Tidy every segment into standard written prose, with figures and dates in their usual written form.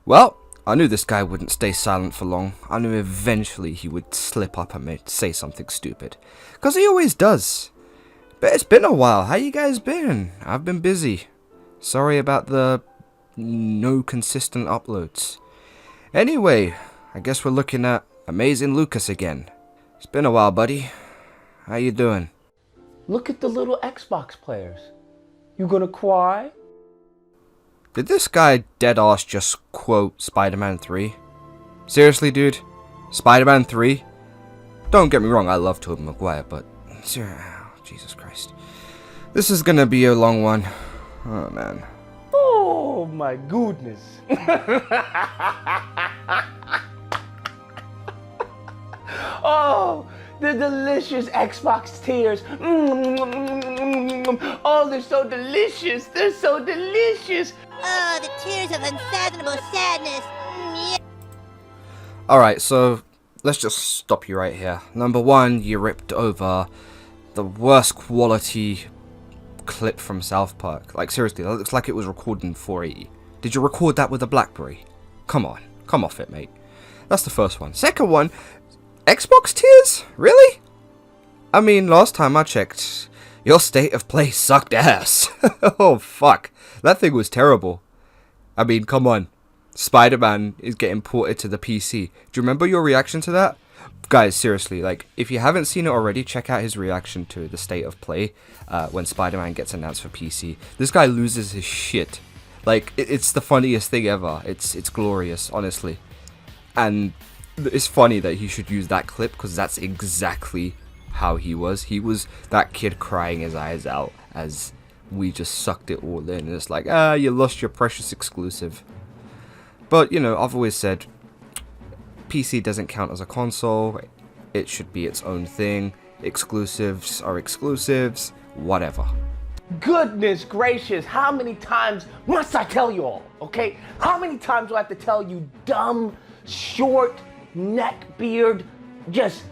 Well, I knew this guy wouldn't stay silent for long. I knew eventually he would slip up and say something stupid. 'Cause he always does. But it's been a while. How you guys been? I've been busy. Sorry about the no consistent uploads. Anyway, I guess we're looking at Amazing Lucas again. It's been a while, buddy. How you doing? Look at the little Xbox players. You gonna cry? Did this guy deadass just quote Spider-Man 3? Seriously, dude? Spider-Man 3? Don't get me wrong, I love Tobey Maguire, but... Jesus Christ. This is gonna be a long one. Oh, man. Oh my goodness. Oh, the delicious Xbox tears. Oh, they're so delicious. They're so delicious. Oh, the tears of unfathomable sadness. Yeah. Alright, so let's just stop you right here. Number one, you ripped over the worst quality clip from South Park. Like, seriously, that looks like it was recorded in 480. Did you record that with a BlackBerry? Come on, come off it, mate. That's the first one. Second one, Xbox tears? Really? I mean, last time I checked, your state of play sucked ass. Oh, fuck. That thing was terrible. I mean, come on. Spider-Man is getting ported to the PC. Do you remember your reaction to that? Guys, seriously, like, if you haven't seen it already, check out his reaction to the state of play when Spider-Man gets announced for PC. This guy loses his shit. Like, it's the funniest thing ever. It's glorious, honestly. And it's funny that he should use that clip, because that's exactly how he was. He was that kid crying his eyes out as we just sucked it all in. And it's like, you lost your precious exclusive. But, you know, I've always said, PC doesn't count as a console. It should be its own thing. Exclusives are exclusives. Whatever. Goodness gracious, how many times must I tell you all, okay? How many times do I have to tell you dumb, short, neckbeard, just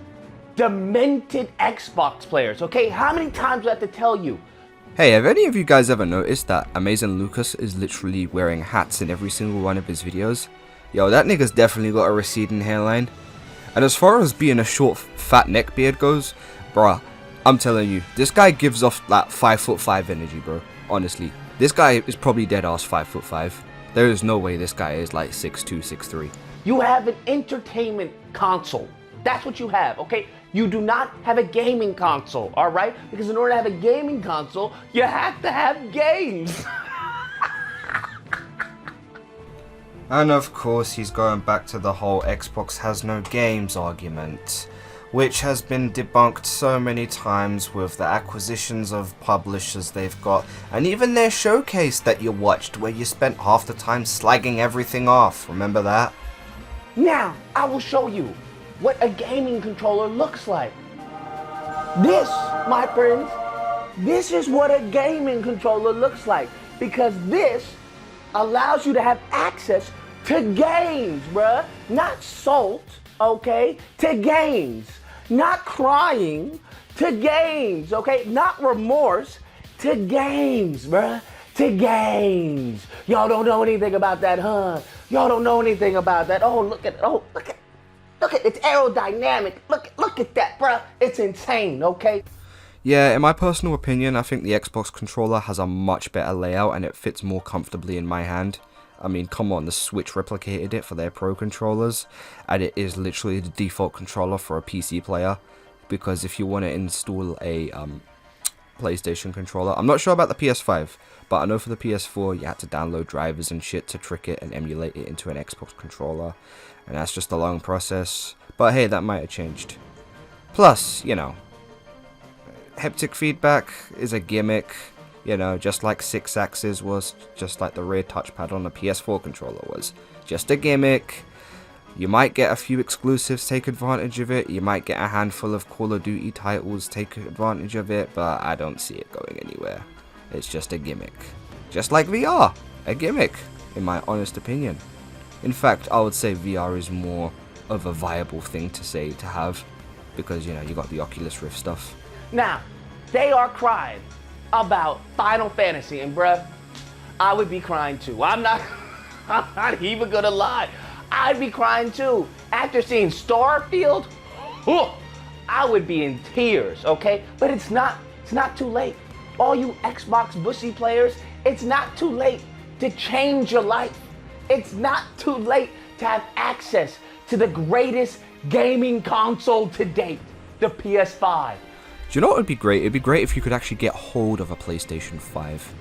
demented Xbox players, okay? How many times do I have to tell you? Hey, have any of you guys ever noticed that Amazing Lucas is literally wearing hats in every single one of his videos? Yo, that nigga's definitely got a receding hairline. And as far as being a short, fat neckbeard goes, bruh, I'm telling you, this guy gives off that 5'5" energy, bro. Honestly, this guy is probably dead ass 5'5". There is no way this guy is like 6'2", 6'3". You have an entertainment console. That's what you have, okay? You do not have a gaming console, all right? Because in order to have a gaming console, you have to have games. And of course, he's going back to the whole Xbox has no games argument, which has been debunked so many times with the acquisitions of publishers they've got, and even their showcase that you watched where you spent half the time slagging everything off. Remember that? Now, I will show you what a gaming controller looks like. This, my friends, this is what a gaming controller looks like, because this allows you to have access to games, bruh. Not salt, okay? To games. Not crying, to games, okay? Not remorse, to games, bruh. To games. Y'all don't know anything about that, huh? Y'all don't know anything about that. Oh, look at it. Look at it's aerodynamic. Look at that, bruh. It's insane, okay? Yeah, in my personal opinion, I think the Xbox controller has a much better layout and it fits more comfortably in my hand. I mean, come on, the Switch replicated it for their Pro controllers, and it is literally the default controller for a PC player, because if you want to install a PlayStation controller, I'm not sure about the PS5, but I know for the PS4 you had to download drivers and shit to trick it and emulate it into an Xbox controller, and that's just a long process, but hey, that might have changed. Plus, you know, haptic feedback is a gimmick, you know, just like 6-axis was, just like the rear touchpad on the PS4 controller was. Just a gimmick. You might get a few exclusives take advantage of it, you might get a handful of Call of Duty titles take advantage of it, but I don't see it going anywhere. It's just a gimmick. Just like VR, a gimmick, in my honest opinion. In fact, I would say VR is more of a viable thing to have, because, you know, you got the Oculus Rift stuff. Now, they are crying about Final Fantasy, and bruh, I would be crying too. I'm not I'm not even gonna lie. I'd be crying too. After seeing Starfield, I would be in tears, okay? But it's not too late. All you Xbox Bushy players, it's not too late to change your life. It's not too late to have access to the greatest gaming console to date, the PS5. Do you know what would be great? It'd be great if you could actually get hold of a PlayStation 5.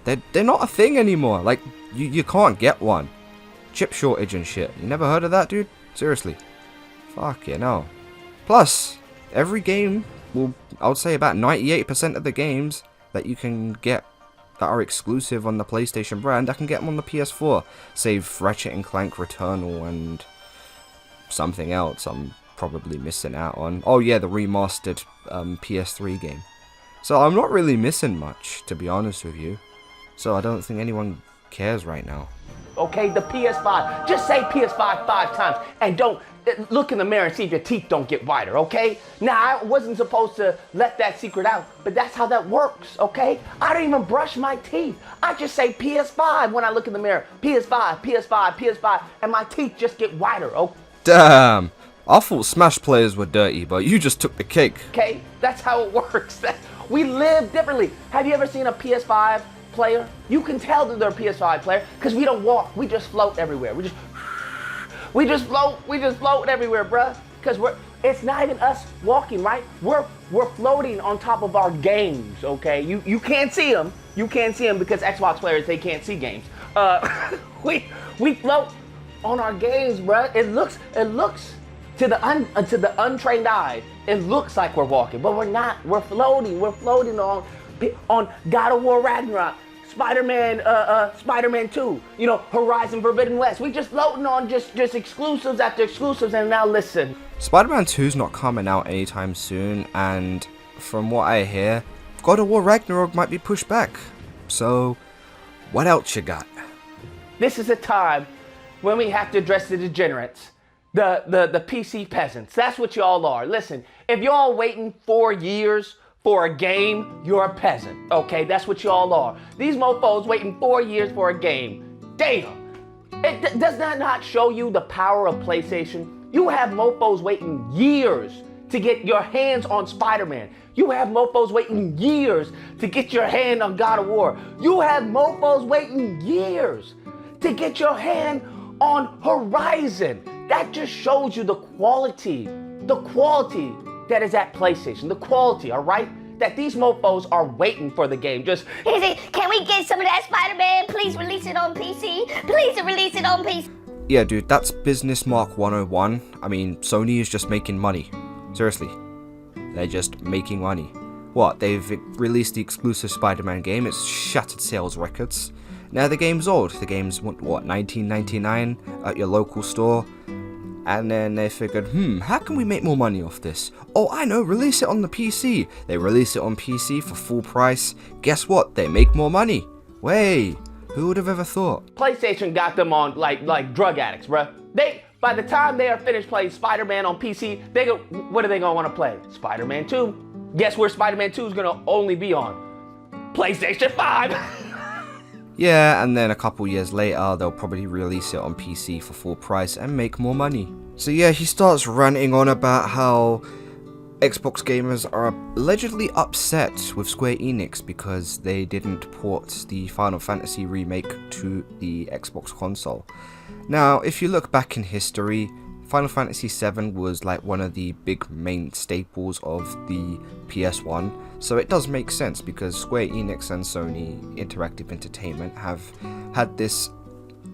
They're not a thing anymore. Like, you can't get one. Chip shortage and shit. You never heard of that, dude? Seriously. Fuck yeah, no. Plus, every game, well, I would say about 98% of the games that you can get that are exclusive on the PlayStation brand, I can get them on the PS4. Save Ratchet and Clank Returnal and something else I'm probably missing out on. Oh yeah, the remastered PS3 game. So I'm not really missing much, to be honest with you. So I don't think anyone cares right now. Okay, the PS5. Just say PS5 5 times and don't look in the mirror and see if your teeth don't get whiter, okay? Now, I wasn't supposed to let that secret out, but that's how that works, okay? I don't even brush my teeth. I just say PS5 when I look in the mirror. PS5, PS5, PS5, and my teeth just get whiter, okay? Damn! I thought Smash players were dirty, but you just took the cake. Okay, that's how it works. We live differently. Have you ever seen a PS5 player? You can tell that they're a PS5 player because we don't walk. We just float everywhere. We just float everywhere, bruh. Because it's not even us walking, right? We're floating on top of our games, okay? You can't see them. You can't see them because Xbox players, they can't see games. We float on our games, bruh. It looks to the untrained eye, it looks like we're walking, but we're not. We're floating. We're floating on God of War Ragnarok, Spider-Man 2, you know, Horizon Forbidden West. We just floating on just exclusives after exclusives, and now listen. Spider-Man 2's not coming out anytime soon, and from what I hear, God of War Ragnarok might be pushed back. So, what else you got? This is a time when we have to address the degenerates, the PC peasants. That's what y'all are. Listen, if y'all waiting 4 years for a game, you're a peasant, okay? That's what y'all are. These mofos waiting 4 years for a game. Damn! Does that not show you the power of PlayStation? You have mofos waiting years to get your hands on Spider-Man. You have mofos waiting years to get your hand on God of War. You have mofos waiting years to get your hand on Horizon. That just shows you the quality that is at PlayStation, the quality, all right? That these mofos are waiting for the game. Just, can we get some of that Spider-Man? Please release it on PC. Please release it on PC. Yeah, dude, that's Business Mark 101. I mean, Sony is just making money. Seriously. They're just making money. What, they've released the exclusive Spider-Man game, it's shattered sales records. Now the game's old. The game's, what, $19.99 at your local store? And then they figured, how can we make more money off this? Oh, I know, release it on the PC. They release it on PC for full price. Guess what? They make more money. Way, who would have ever thought? PlayStation got them on like drug addicts, bruh. By the time they are finished playing Spider-Man on PC, what are they gonna want to play? Spider-Man 2. Guess where Spider-Man 2 is gonna only be on? PlayStation 5. Yeah, and then a couple years later, they'll probably release it on PC for full price and make more money. So yeah, he starts ranting on about how Xbox gamers are allegedly upset with Square Enix because they didn't port the Final Fantasy remake to the Xbox console. Now, if you look back in history, Final Fantasy VII was like one of the big main staples of the PS1, so it does make sense because Square Enix and Sony Interactive Entertainment have had this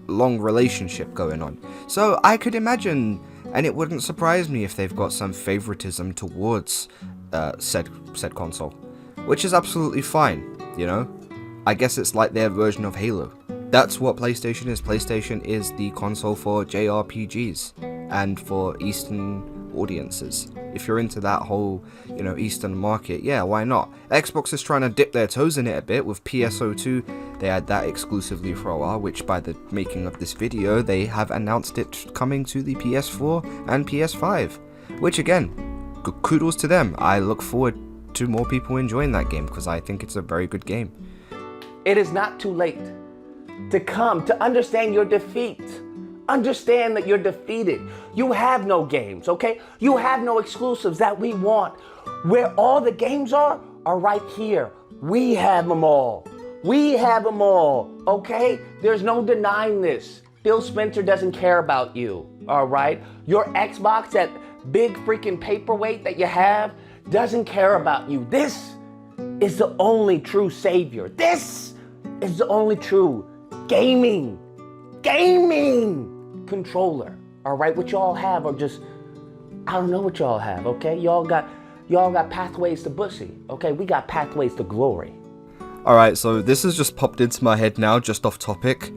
long relationship going on. So I could imagine, and it wouldn't surprise me if they've got some favoritism towards said console, which is absolutely fine, you know? I guess it's like their version of Halo. That's what PlayStation is. PlayStation is the console for JRPGs and for Eastern audiences. If you're into that whole, Eastern market, yeah, why not? Xbox is trying to dip their toes in it a bit with PSO2. They had that exclusively for a while, which by the making of this video, they have announced it coming to the PS4 and PS5. Which again, kudos to them. I look forward to more people enjoying that game because I think it's a very good game. It is not too late to come, to understand your defeat. Understand that you're defeated. You have no games, okay? You have no exclusives that we want. Where all the games are right here. We have them all. We have them all, okay? There's no denying this. Phil Spencer doesn't care about you, all right? Your Xbox, that big freaking paperweight that you have, doesn't care about you. This is the only true savior. This is the only true gaming controller. All right, what y'all have are just, I don't know what y'all have, okay? Y'all got pathways to pussy, okay? We got pathways to glory. Alright, so this has just popped into my head now, just off topic.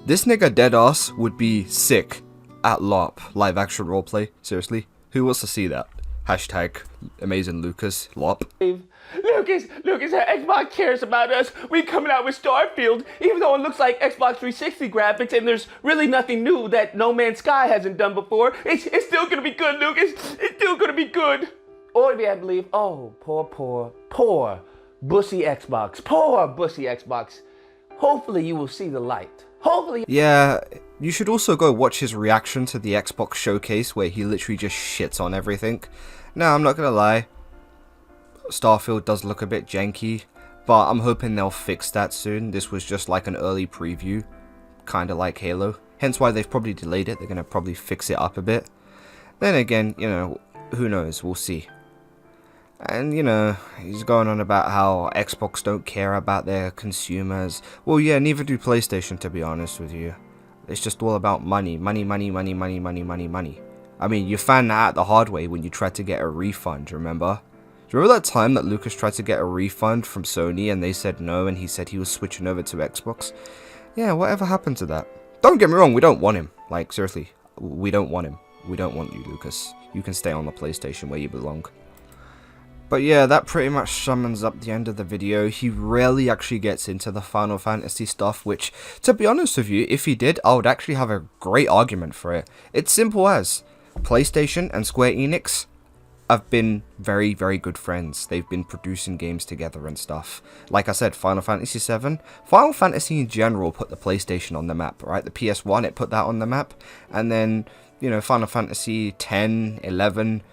This nigga deadass would be sick at LARP, live action roleplay. Seriously, who wants to see that? Hashtag amazing Lucas, LARP. Lucas, Xbox cares about us. We coming out with Starfield, even though it looks like Xbox 360 graphics and there's really nothing new that No Man's Sky hasn't done before. It's still gonna be good, Lucas. It's still gonna be good. Or if you have to believe, oh, poor bussy Xbox. Poor bussy Xbox. Hopefully you will see the light. Hopefully. Yeah, you should also go watch his reaction to the Xbox showcase where he literally just shits on everything. No, I'm not gonna lie. Starfield does look a bit janky, but I'm hoping they'll fix that soon. This was just like an early preview, kind of like Halo. Hence why they've probably delayed it. They're gonna probably fix it up a bit. Then again, you know, who knows? We'll see. And, you know, he's going on about how Xbox don't care about their consumers. Well, yeah, neither do PlayStation, to be honest with you. It's just all about money. Money. I mean, you found that out the hard way when you tried to get a refund, remember? Do you remember that time that Lucas tried to get a refund from Sony and they said no and he said he was switching over to Xbox? Yeah, whatever happened to that? Don't get me wrong, we don't want him. Like, seriously, we don't want him. We don't want you, Lucas. You can stay on the PlayStation where you belong. But yeah, that pretty much sums up the end of the video. He rarely actually gets into the Final Fantasy stuff, which, to be honest with you, if he did, I would actually have a great argument for it. It's simple as, PlayStation and Square Enix have been very, very good friends. They've been producing games together and stuff. Like I said, Final Fantasy 7. Final Fantasy in general put the PlayStation on the map, right? The PS1, it put that on the map. And then, you know, Final Fantasy 10, 11...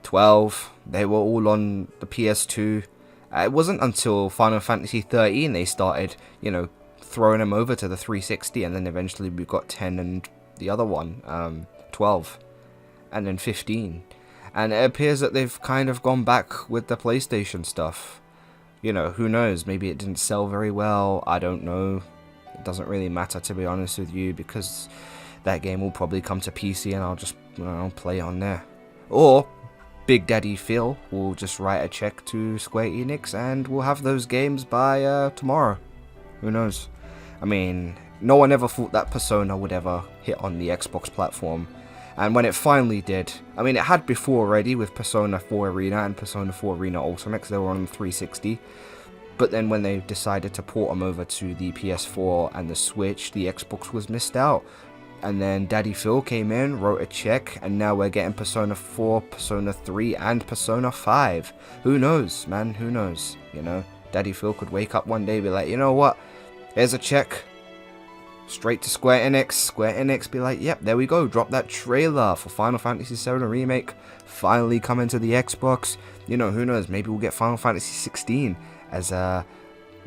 12, they were all on the PS2. It wasn't until Final Fantasy 13 they started, you know, throwing them over to the 360, and then eventually we got 10 and the other one, 12, and then 15. And it appears that they've kind of gone back with the PlayStation stuff. You know, who knows, maybe it didn't sell very well, I don't know. It doesn't really matter, to be honest with you, because that game will probably come to PC and I'll just, you know, play it on there. Or Big Daddy Phil will just write a check to Square Enix and we'll have those games by tomorrow. Who knows? I mean, no one ever thought that Persona would ever hit on the Xbox platform. And when it finally did, I mean, it had before already with Persona 4 Arena and Persona 4 Arena Ultimate, because they were on the 360. But then when they decided to port them over to the PS4 and the Switch, the Xbox was missed out. And then Daddy Phil came in, wrote a check, and now we're getting Persona 4, Persona 3, and Persona 5. Who knows, man? Who knows? You know, Daddy Phil could wake up one day and be like, you know what? Here's a check. Straight to Square Enix. Square Enix be like, yep, there we go. Drop that trailer for Final Fantasy VII Remake. Finally coming to the Xbox. You know, who knows? Maybe we'll get Final Fantasy 16 as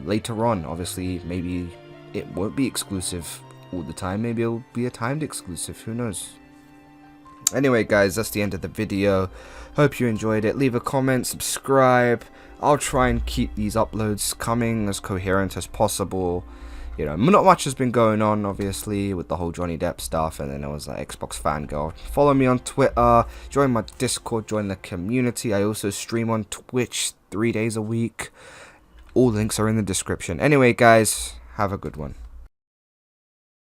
later on. Obviously, maybe it won't be exclusive all the time. Maybe it'll be a timed exclusive, who knows. Anyway guys, that's the end of the video. Hope you enjoyed it. Leave a comment, subscribe. I'll try and keep these uploads coming as coherent as possible. You know, not much has been going on obviously with the whole Johnny Depp stuff, and then there was that Xbox fangirl. Follow me on Twitter, join my Discord, join the community. I also stream on Twitch 3 days a week. All links are in the description. Anyway guys, have a good one.